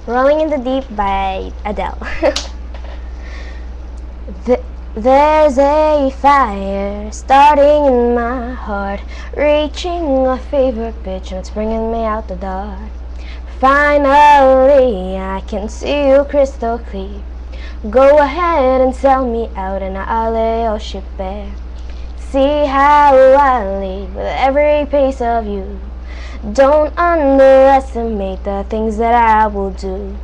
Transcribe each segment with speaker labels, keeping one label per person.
Speaker 1: Rolling in the Deep by Adele. There's a fire starting in my heart, reaching a fever pitch, and it's bringing me out the dark. Finally, I can see you crystal clear. Go ahead and sell me out, and I'll lay your ship bare. See how I leave with every piece of you. Don't underestimate the things that I will do.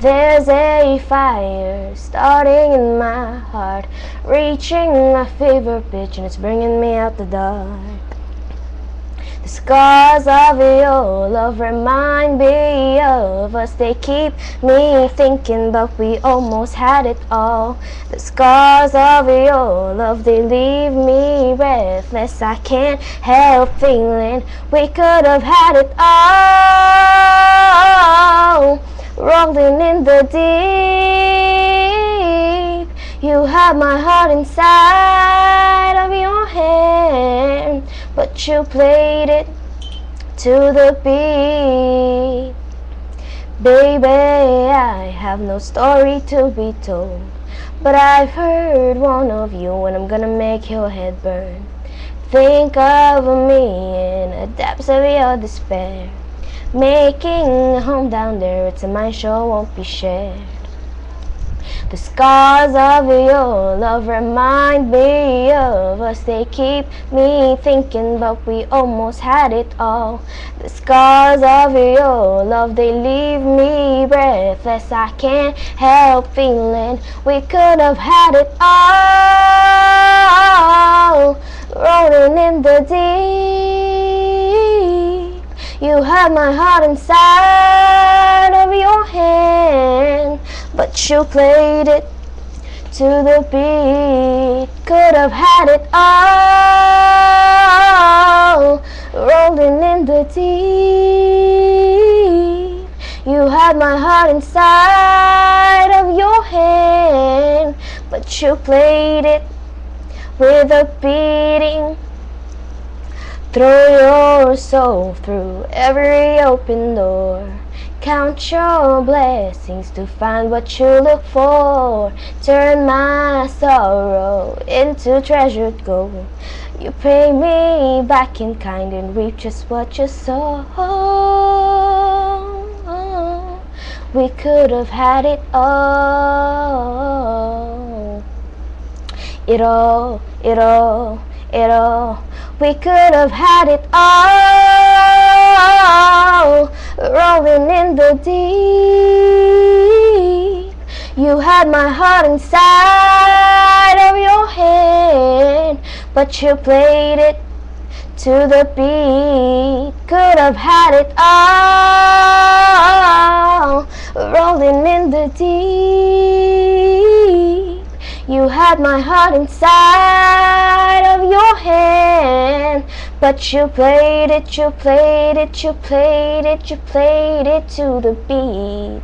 Speaker 1: There's a fire starting in my heart, reaching a fever pitch, and it's bringing me out the dark. The scars of your love remind me of us. They keep me thinking, but we almost had it all. The scars of your love, they leave me breathless. I can't help feeling we could have had it all. Rolling in the deep, you have my heart inside of your hand, but you played it to the beat. Baby, I have no story to be told, but I've heard one of you, and I'm gonna make your head burn. Think of me in the depths of your despair, making a home down there. It's a mine sure won't be shared. The scars of your love remind me of us. They keep me thinking, but we almost had it all. The scars of your love, they leave me breathless. I can't help feeling we could have had it all. Rolling in the deep, you have my heart inside of your hand, but you played it to the beat. Could have had it all. Rolling in the deep, you had my heart inside of your hand, but you played it with a beating. Throw your soul through every open door. Count your blessings to find what you look for. Turn my sorrow into treasured gold. You pay me back in kind and reap just what you sow. We could have had it all. It all, it all, it all. We could have had it all. Rolling in the deep, you had my heart inside of your hand, but you played it to the beat. Could have had it all. Rolling in the deep, you had my heart inside of your hand, but you played it, you played it, you played it, you played it to the beat.